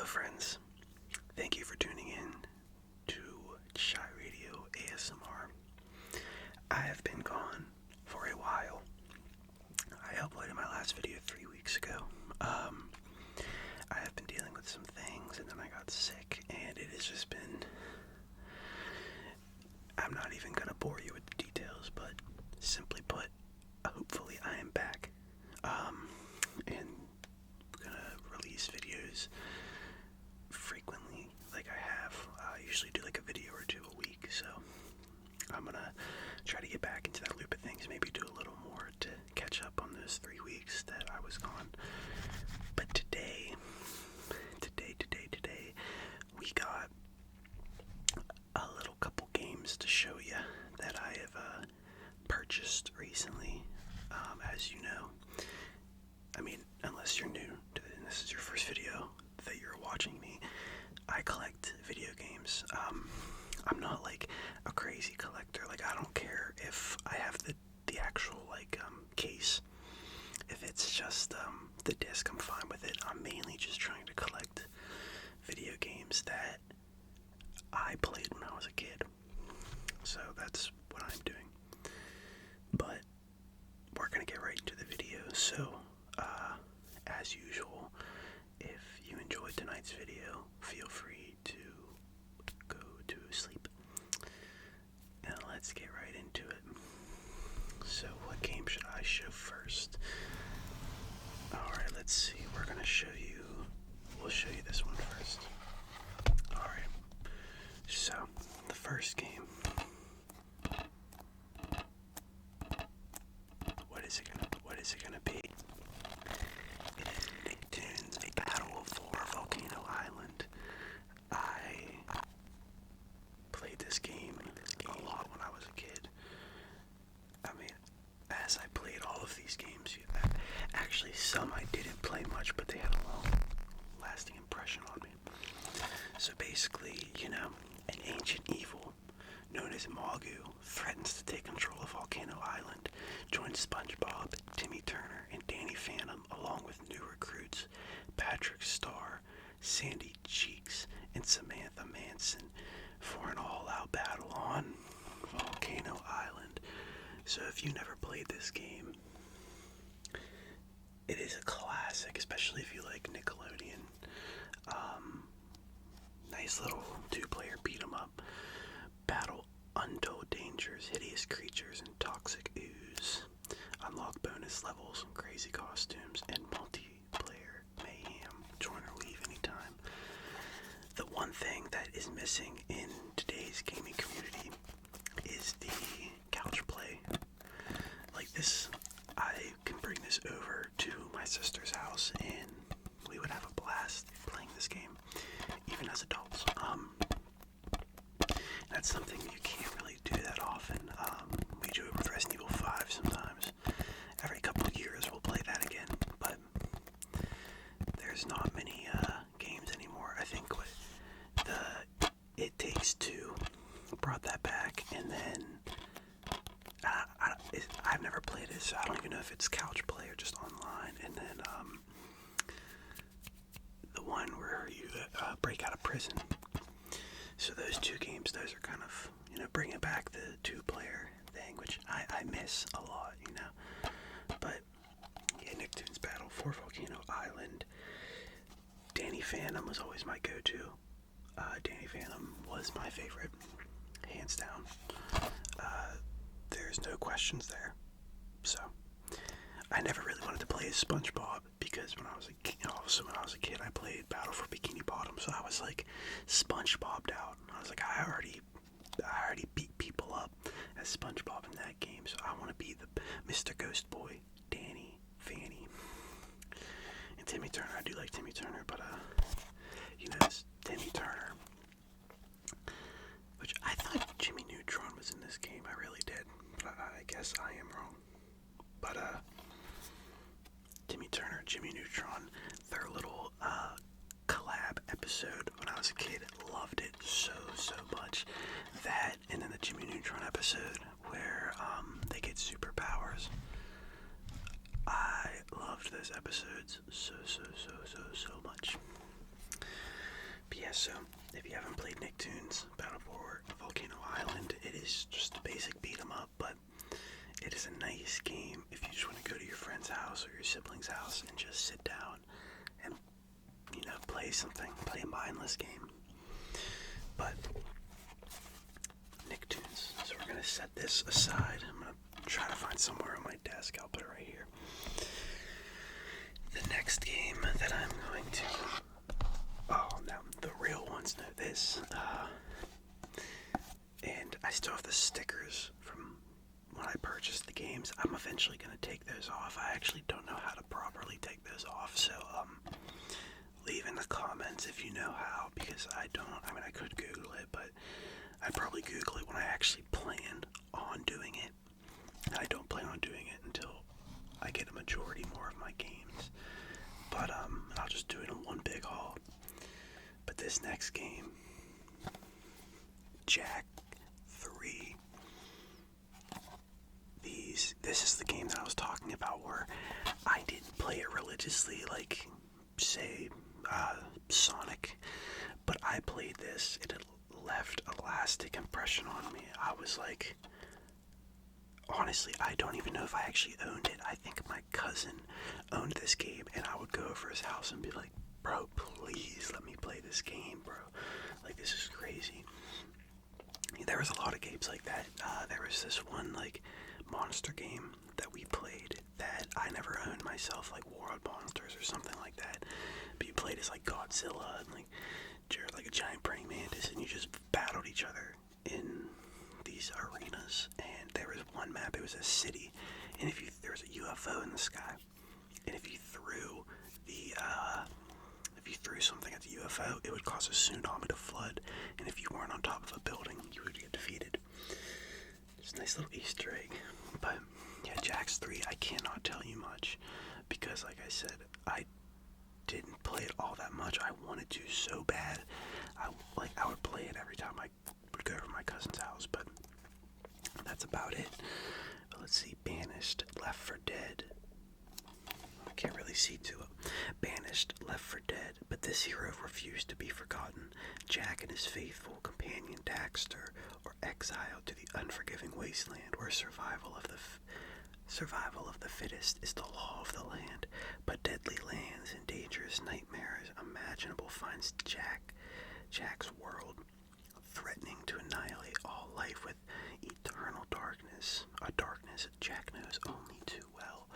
friends. Thank you for tuning in to Shy Radio ASMR. I have been gone for a while. I uploaded my last video 3 weeks ago. I have been dealing with some things, and then I got sick, and it has just been... I'm not even going to bore you with the details, but simply put, hopefully I am back. And I'm going to release videos frequently, like I have. I usually do like a video or two a week, so I'm going to try to get back into that loop of things, maybe do a little more to catch up on those 3 weeks that I was gone. But today, we got a little couple games to show you that I have purchased recently. As you know, I mean, unless you're new to this, and this is your first video that you're watching me, I collect video games. I'm not like a crazy collector. Like, I don't care if I have the actual like case. If it's just the disc, I'm fine with it. I'm mainly just trying to collect video games that I played when I was a kid. So that's what I'm doing. But we're gonna get right into the video. So, as usual, if you enjoyed tonight's video, feel free to go to sleep. And let's get right into it. So, what game should I show first? Alright, let's see. We'll show you this one first. Alright. So, the first game. What is it gonna be? It is Nicktoons, A Battle for Volcano Island. I played this game a lot when I was a kid. I mean, as I played all of these games, actually some I didn't play much, but they had a long-lasting impression on me. So basically, an ancient evil known as Magu threatens to take control of Volcano Island. Join SpongeBob, Timmy Turner, and Danny Phantom, along with new recruits Patrick Star, Sandy Cheeks, and Samantha Manson, for an all-out battle on Volcano Island. So if you never played this game, it is a classic, especially if you like Nickelodeon. Nice little two-player beat-em-up. Battle untold dangers, hideous creatures, and toxic ooze. Unlock bonus levels, crazy costumes, and multiplayer mayhem. Join or leave anytime. The one thing that is missing in today's gaming community is the couch play. Like this, I can bring this over to my sister's house and we would have a blast playing this game, even as adults. That's something you can't really do that often. We do it with Resident Evil 5 sometimes. Every couple of years we'll play that again, but there's not many games anymore. I think It Takes Two brought that back, and then I've never played it, so I don't even know if it's couch play or just online. And then the one where you break out of prison. So those two games, those are kind of, bringing back the two-player thing, which I miss a lot, But, yeah, Nicktoons Battle for Volcano Island. Danny Phantom was always my go-to. Danny Phantom was my favorite, hands down. There's no questions there. So, I never really wanted to play as SpongeBob because when I was a kid, I played Battle for Bikini Bottom, so I was like SpongeBobbed out. I was like, I already beat people up as SpongeBob in that game, so I want to be the Mr. Ghost Boy, Danny, Fanny, and Timmy Turner. I do like Timmy Turner, but it's Timmy Turner, which I thought Jimmy Neutron was in this game. I really did, but I guess I am wrong. But Timmy Turner, Jimmy Neutron, their little collab episode when I was a kid, loved it so much. That, and then the Jimmy Neutron episode where they get superpowers. I loved those episodes so much. yeah, so if you haven't played Nicktoons Battle for Volcano Island, it is just a basic beat 'em up, but it is a nice game if you just want to go to your friend's house or your sibling's house and just sit down and, play a mindless game. But Nicktoons. So we're gonna set this aside. I'm gonna try to find somewhere on my desk. I'll put it right here. The next game that I'm going to... Oh, now the real ones know this. And I still have the stickers from when I purchased the games. I'm eventually going to take those off. I actually don't know how to properly take those off, so leave in the comments if you know how, because I don't. I mean, I could Google it, but I'd probably Google it when I actually plan on doing it. And I don't plan on doing it until I get a majority more of my games. But I'll just do it in one big haul. But this next game, Jak 3. This is the game that I was talking about where I didn't play it religiously like, say, Sonic. But I played this, and it left a lasting impression on me. I was like, honestly, I don't even know if I actually owned it. I think my cousin owned this game, and I would go over his house and be like, bro, please let me play this game, bro. Like, this is crazy. There was a lot of games like that. There was this one, like, monster game that we played that I never owned myself, like World Monsters or something like that. But you played as, like, Godzilla and, like, you're like a giant praying mantis, and you just battled each other in these arenas. And there was one map, it was a city, and there was a UFO in the sky, and if you threw something at the UFO, it would cause a tsunami to flood, and if you weren't on top of a building, you would get defeated. It's a nice little Easter egg. But yeah, Jak 3, I cannot tell you much, because like I said, I didn't play it all that much. I wanted to so bad. I would play it every time I would go to my cousin's house, but that's about it. But let's see, Banished, Left 4 Dead. I can't really see to it. Banished, Left 4 Dead, but this hero refused to be forgotten. Jak and his faithful companion Daxter are exiled to the unforgiving wasteland where survival of the fittest is the law of the land, but deadly lands and dangerous nightmares imaginable finds Jak's world, threatening to annihilate all life with eternal darkness, a darkness Jak knows only too well.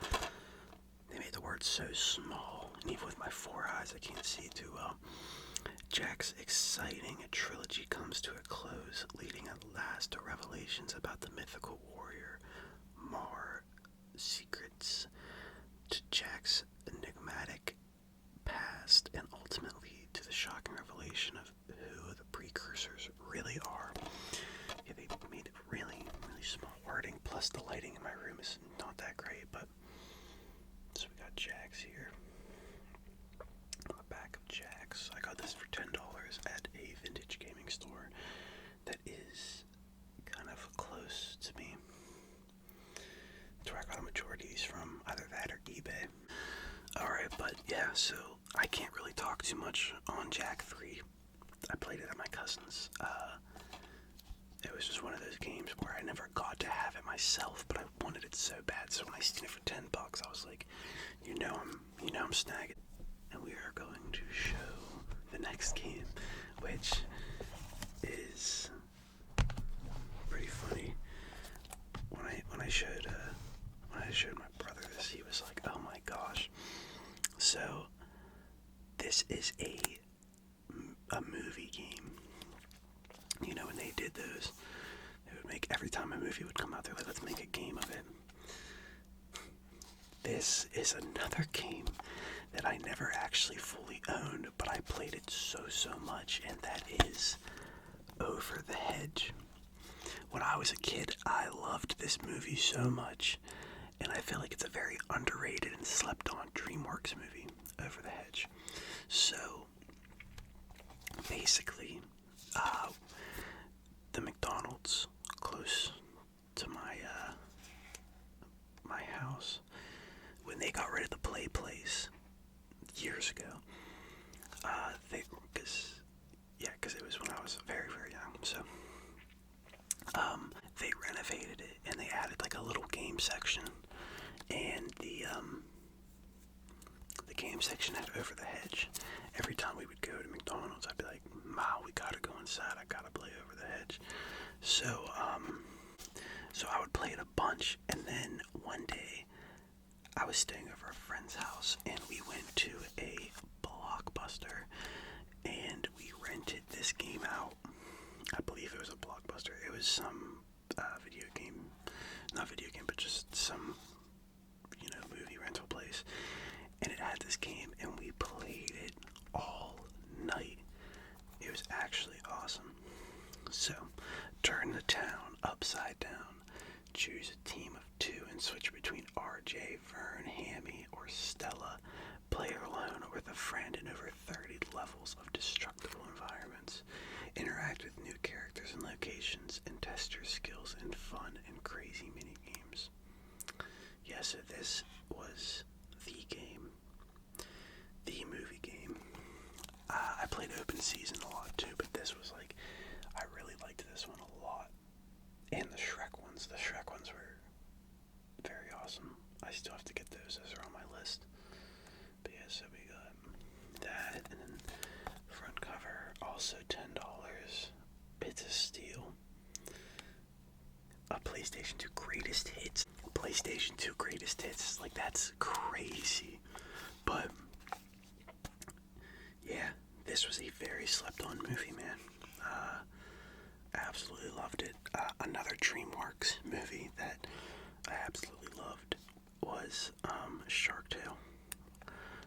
They made the word so small, and even with my 4 eyes I can't see it too well. Jak's exciting trilogy comes to a close, leading at last to revelations about the mythical warrior Mar, secrets to Jak's enigmatic past, and ultimately to the shocking revelation of who the precursors really are. Yeah, they made it really, really small wording, plus the lighting in my room is not that great, but so we got Jak's here. A pack of Jak's. I got this for $10 at a vintage gaming store that is kind of close to me. That's where I got a majority of these from, either that or eBay. Alright, but yeah, so I can't really talk too much on Jak 3. I played it at my cousin's. It was just one of those games where I never got to have it myself, but I wanted it so bad. So when I seen it for $10, I was like, I'm snagging. And we are going to show the next game, which is pretty funny. When I showed my brother this, he was like, "Oh my gosh!" So this is a movie game. You know, when they did those, they would make, every time a movie would come out, they're like, let's make a game of it. This is another game that I never actually fully owned, but I played it so much, and that is Over the Hedge. When I was a kid, I loved this movie so much, and I feel like it's a very underrated and slept on DreamWorks movie, Over the Hedge. So, basically, the McDonald's close to my house, when they got rid of the Play Place years ago, because game section, and the game section had Over the Hedge. Every time we would go to McDonald's, I'd be like, "Ma, we gotta go inside. I gotta play Over the Hedge." So I would play it a bunch, and then one day I was staying over at a friend's house, and we went to a Blockbuster, and we rented this game out. I believe it was a Blockbuster. It was some video game, not video game, but just some, movie rental place. And it had this game, and we played it all night. It was actually awesome. So, turn the town upside down. Choose a team of 2 and switch between RJ, Vern, Hammy, or Stella. Play alone or with a friend in over 30 levels of destructible environments. Interact with new characters and locations, and test your skills in fun and crazy mini-games. Yeah, so this was the game. The movie game. I played Open Season a lot too, but this was I really liked this one a lot. And the Shrek ones. The Shrek ones were very awesome. I still have to get those. Those are on my list. But yeah, so we got that, and then front cover, also $10. Bits of Steel. A PlayStation 2 Greatest Hits. PlayStation 2 Greatest Hits. That's crazy. But yeah, this was a very slept-on movie, man. Absolutely loved it. Another DreamWorks movie that I absolutely loved was Shark Tale.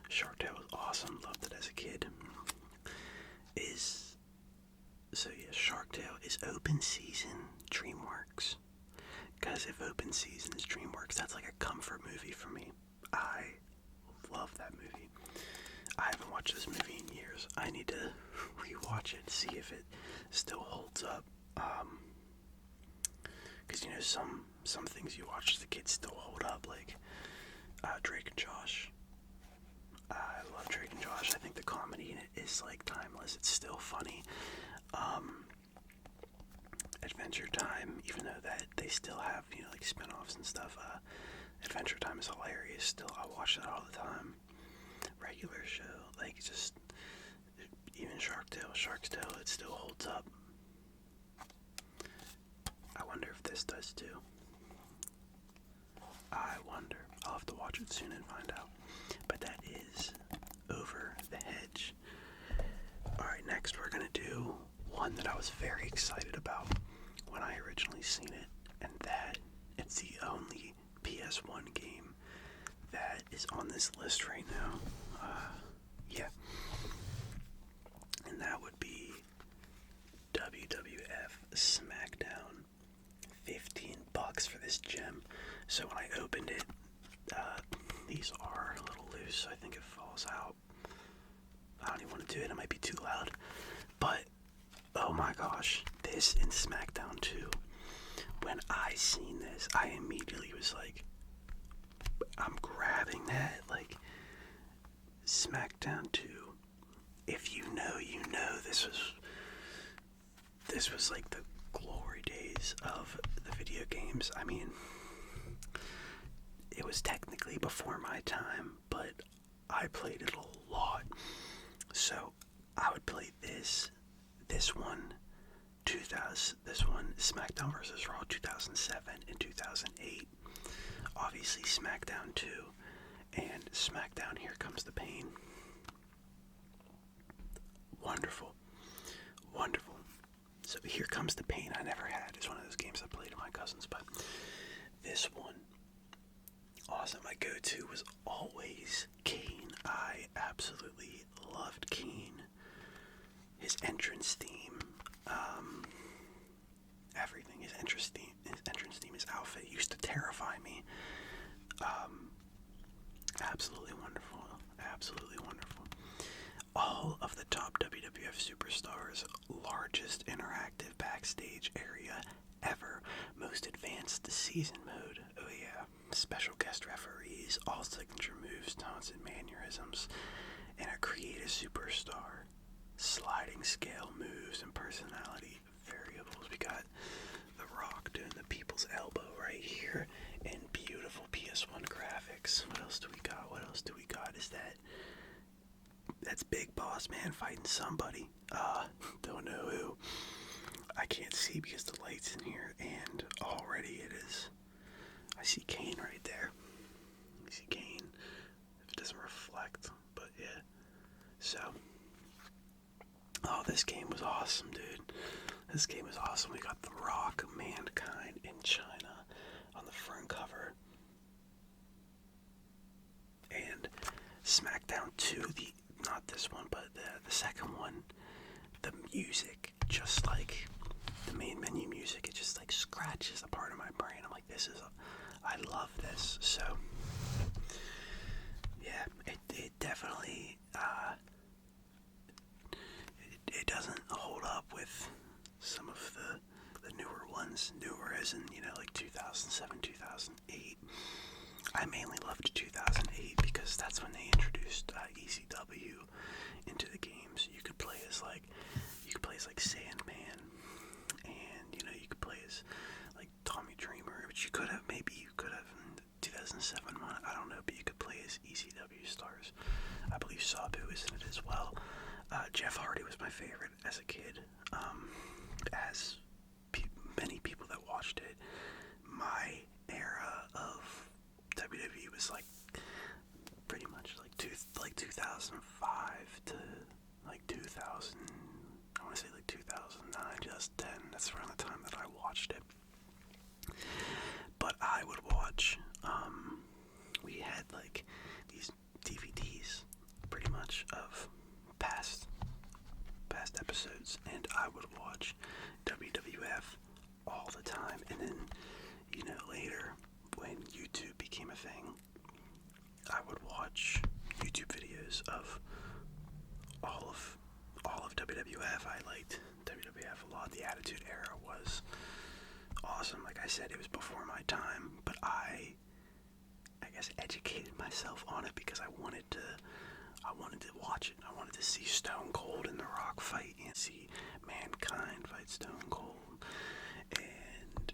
Shark Tale was awesome. Loved it as a kid. Shark Tale is Open Season DreamWorks. Because if Open Season is DreamWorks, that's like a comfort movie for me. I love that movie. I haven't watched this movie in years. I need to rewatch it, see if it still holds up. Because some things you watch as a kid still hold up, like Drake and Josh. I love Drake and Josh. I think the comedy in it is timeless. It's still funny. Adventure Time, even though that they still have spin-offs and stuff. Adventure Time is hilarious. Still, I watch that all the time. Regular show, even Shark's Tale, it still holds up. I wonder if this does too. I wonder. I'll have to watch it soon and find out. But that is Over the Hedge. Alright, next we're gonna do one that I was very excited about when I originally seen it, and that it's the only PS1 game that is on this list right now. And that would be WWF SmackDown. $15 for this gem. So when I opened it, these are a little loose. I think it falls out. I don't even want to do it. It might be too loud. But, oh my gosh, this in SmackDown 2. When I seen this, I immediately was like, I'm grabbing that. SmackDown 2. If you know, you know. This was the glory days of the video games. I mean, it was technically before my time, but I played it a lot. So I would play this one, SmackDown vs. Raw 2007 and 2008. Obviously SmackDown 2 and SmackDown Here Comes the Pain. Wonderful. So Here Comes the Pain I never had. It's one of those games I played with my cousins, but this one, awesome. My go-to was always Kane. I absolutely loved Kane. His entrance theme, everything. His entrance theme, his outfit used to terrify me. Absolutely wonderful. All of the top WWF superstars, largest interactive backstage area ever, most advanced season mode, oh yeah, special guest referees, all signature moves, taunts, and mannerisms, and a creative superstar, sliding scale moves, and personality variables. We got The Rock doing the people's elbow right here, and boss man fighting somebody. Don't know who. I can't see because the light's in here, and already it is. I see Kane right there. I see Kane. It doesn't reflect, but yeah. So, oh, this game was awesome, dude. This game was awesome. We got The Rock, Mankind in China on the front cover. And SmackDown 2, not this one, but the second one, the music, just like the main menu music, it just like scratches a part of my brain. I'm like, I love this. So, yeah, it definitely, it doesn't hold up with some of the newer ones. Newer as in, like 2007, 2008. I mainly loved 2008 because that's when they introduced ECW into the games. You could play as like Sandman, and you could play as like Tommy Dreamer, which you could have in 2007 one. I don't know, but you could play as ECW stars. I believe Sabu is in it as well. Jeff Hardy was my favorite as a kid. As many people that watched it, my era of WWE was like pretty much like 2005 to like 2000. I want to say like 2009, 2010. That's around the time that I watched it. But I would watch. We had like these DVDs, pretty much of past episodes, and I would watch WWF all the time. And then, later when YouTube became a thing, I would watch YouTube videos of all of WWF. I liked WWF a lot. The Attitude Era was awesome. Like I said, it was before my time, but I guess educated myself on it because I wanted to watch it. I wanted to see Stone Cold and The Rock fight, and see Mankind fight Stone Cold, and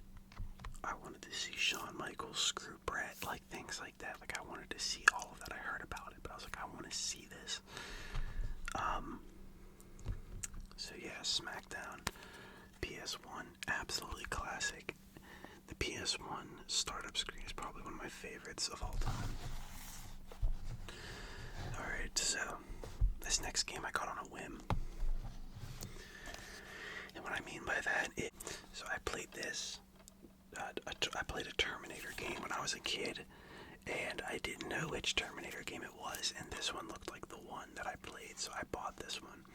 I wanted to see Shawn Michaels screw Brett, like things like that. Like I wanted to see all of that. I heard about it, but I was like, I want to see this. So yeah, SmackDown, PS1, absolutely classic. The PS1 startup screen is probably one of my favorites of all time. Alright, so this next game I got on a whim. And what I mean by that is, so I played this, I played a Terminator game when I was a kid, and I didn't know which Terminator game it was, and this one looked like the one that I played, so I bought this one.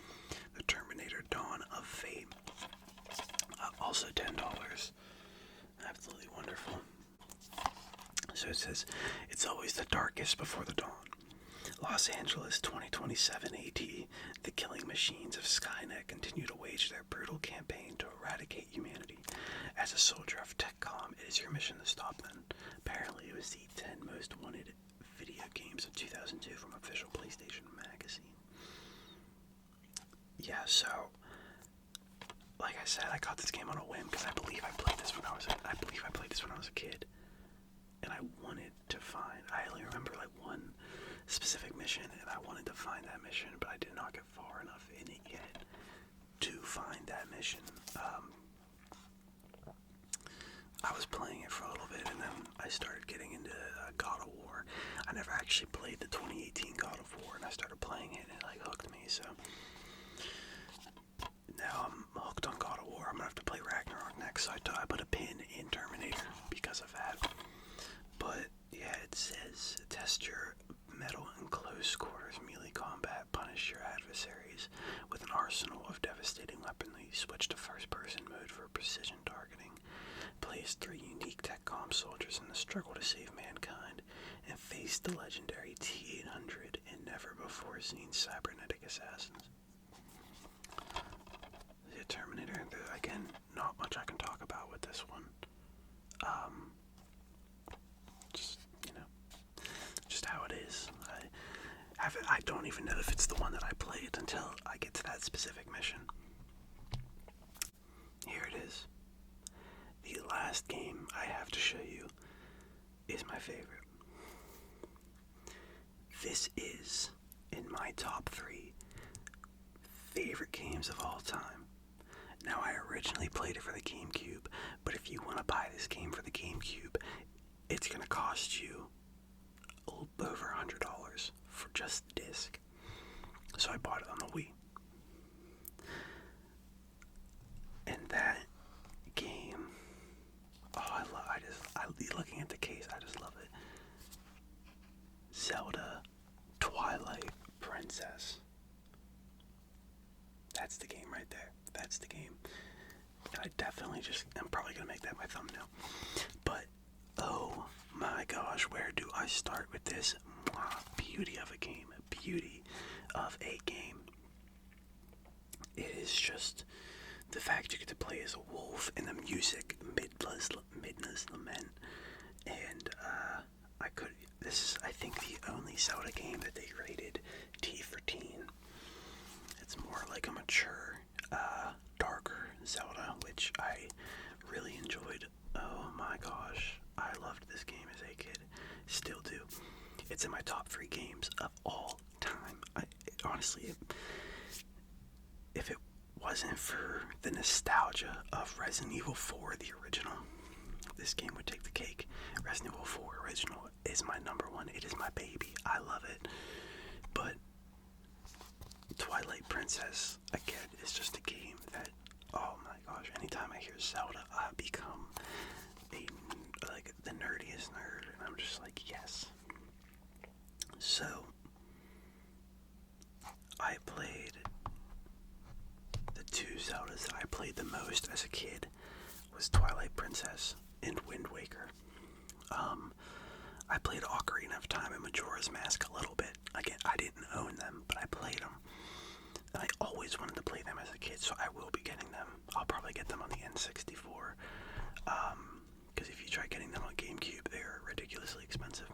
The Terminator Dawn of Fate. Also $10. Absolutely wonderful. So it says, it's always the darkest before the dawn. Los Angeles, 2027 AD. The killing machines of Skynet continue to wage their brutal campaign to eradicate humanity. As a soldier of TechCom, it is your mission to stop them. Apparently, it was the 10 most wanted video games of 2002 from official PlayStation magazine. Yeah, so, like I said, I got this game on a whim because I believe I played this when I was a kid, and I wanted to find. I only remember like one specific mission, and I wanted to find that mission, but I did not get far enough in it yet to find that mission. I was playing it for a little bit, and then I started getting into God of War. I never actually played the 2018 God of War, and I started playing it, and it like hooked me. So now I'm hooked on God of War. I'm gonna have to play Ragnarok next. So I put a pin in Terminator because of that. But yeah, it says test your metal in close quarters melee combat. Punish your adversaries with an arsenal of devastating weaponry. Switch to first-person mode for precision targeting. Play as 3 unique TechCom soldiers in the struggle to save mankind, and face the legendary T-800 and never-before-seen cybernetic assassins. The Terminator, again, not much I can talk about with this one. Just how it is. I don't even know if it's the one that I played until I get to that specific mission. Here it is. The last game I have to show you is my favorite. This is, in my top 3, games of all time. Now, I originally played it for the GameCube, but if you want to buy this game for the GameCube, it's going to cost you over $100 for just the disc. So I bought it on the Wii. And that game, looking at the case, I just love it. Zelda, Twilight Princess. That's the game right there. That's the game. And I'm probably going to make that my thumbnail. But, oh my gosh, where do I start with this? Beauty of a game. Beauty of a game. It is just the fact you get to play as a wolf, and the music, Midna's Lament. And, this is, I think, the only Zelda game that they rated T for teen. It's more like a mature, darker Zelda, which I really enjoyed. Oh my gosh, I loved this game as a kid. Still do. It's in my top 3 games of all time. Honestly, if it wasn't for the nostalgia of Resident Evil 4, the original, this game would take the cake. Resident Evil 4 original is my number 1. It is my baby. I love it. But Twilight Princess, again, is just a game that, oh my gosh, anytime I hear Zelda, I become the nerdiest nerd, and I'm just like, yes. So, I played the 2 Zeldas that I played the most as a kid was Twilight Princess and Wind Waker. I played Ocarina of Time and Majora's Mask a little bit. Again, I didn't own them, but I played them. And I always wanted to play them as a kid, so I will be getting them. I'll probably get them on the N64. Because if you try getting them on GameCube, they're ridiculously expensive.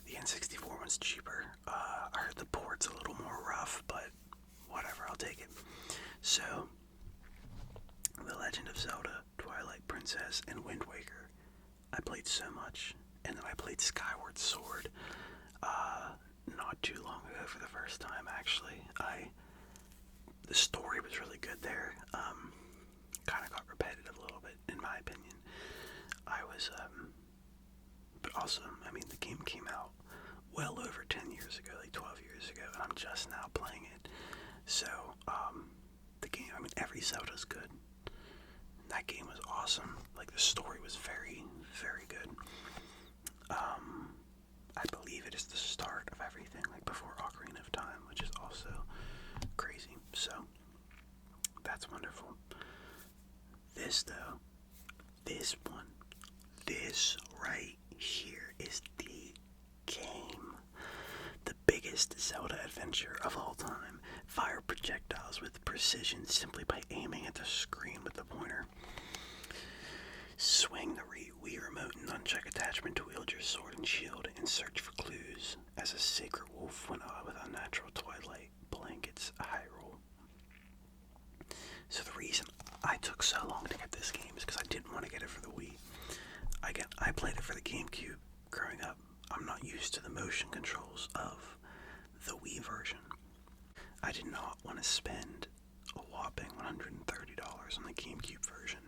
The N64 one's cheaper. I heard the port's a little more rough, but whatever, I'll take it. So, The Legend of Zelda, Twilight Princess, and Wind Waker, I played so much. And then I played Skyward Sword not too long ago for the first time, actually. The story was really good there. Kind of got repetitive a little bit, in my opinion. But also, I mean, the game came out well over 10 years ago, like 12 years ago, and I'm just now playing it. So, the game, I mean, every Zelda's good. That game was awesome. Like, the story was very, very good. I believe it is the start of everything, like before Ocarina of Time, which is also crazy. So, that's wonderful. This, though, this right here is the game. The biggest Zelda adventure of all time. Fire projectiles with precision simply by aiming at the screen with the pointer. Swing the Wii remote and nunchuck attachment to wield your sword and shield and search for clues as a sacred wolf went on with unnatural twilight blankets Hyrule. So the reason I took so long to get this game is because I didn't want to get it for the Wii. I played it for the GameCube growing up. I'm not used to the motion controls of the Wii version. I did not want to spend a whopping $130 on the GameCube version.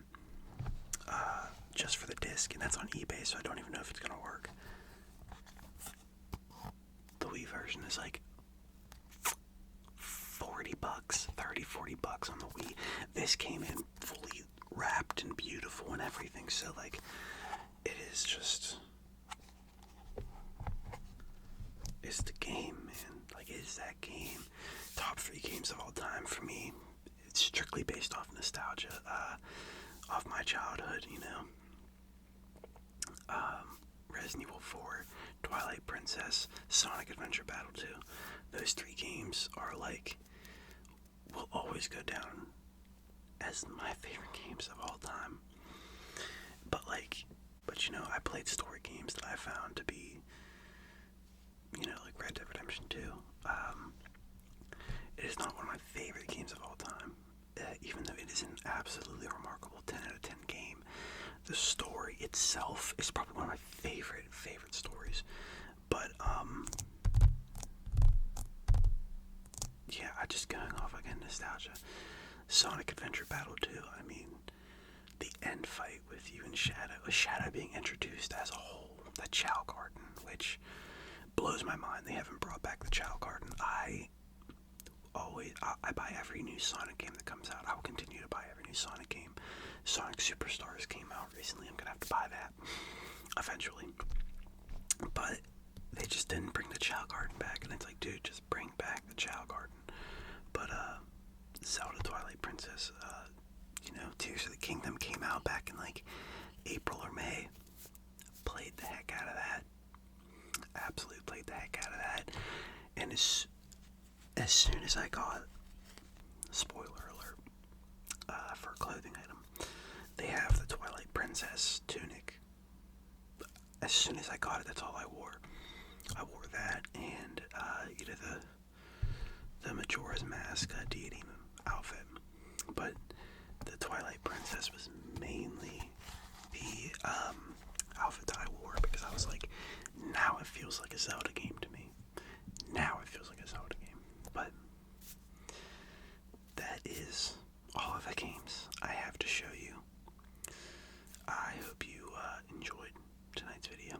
Just for the disc, and that's on eBay, so I don't even know if it's gonna work. The Wii version is like $40, $30-$40 on the Wii. This came in fully wrapped and beautiful and everything, so like, it is just, it's the game, man. Like, it is that game. Top 3 games of all time for me. It's strictly based off nostalgia, off my childhood, you know. Resident Evil 4, Twilight Princess, Sonic Adventure Battle 2. Those 3 games are like, will always go down as my favorite games of all time. But you know, I played story games that I found to be, you know, like Red Dead Redemption 2. It is not one of my favorite games of all time, even though it is an absolutely remarkable 10 out of 10 game. The story itself is probably one of my favorite stories. But, yeah, I just going off again, nostalgia. Sonic Adventure Battle 2, I mean, the end fight with you and Shadow being introduced as a whole, the Chow Garden, which blows my mind. They haven't brought back the Chow Garden. I buy every new Sonic game that comes out. I will continue to buy every new Sonic game. Sonic Superstars came out recently. I'm gonna have to buy that eventually. But they just didn't bring the Chow Garden back, and it's like, dude, just bring back the Chow Garden. But Zelda Twilight Princess, Tears of the Kingdom came out back in like April or May. Played the heck out of that. Absolutely played the heck out of that. And as soon as I got, spoiler alert, for a clothing item, they have the Twilight Princess tunic. As soon as I got it, that's all I wore. I wore that and the Majora's Mask deity outfit. But the Twilight Princess was mainly the outfit that I wore, because I was like, now it feels like a Zelda game to me. Now it feels like a Zelda game. But that is all of the games I have to show you. I hope you enjoyed tonight's video.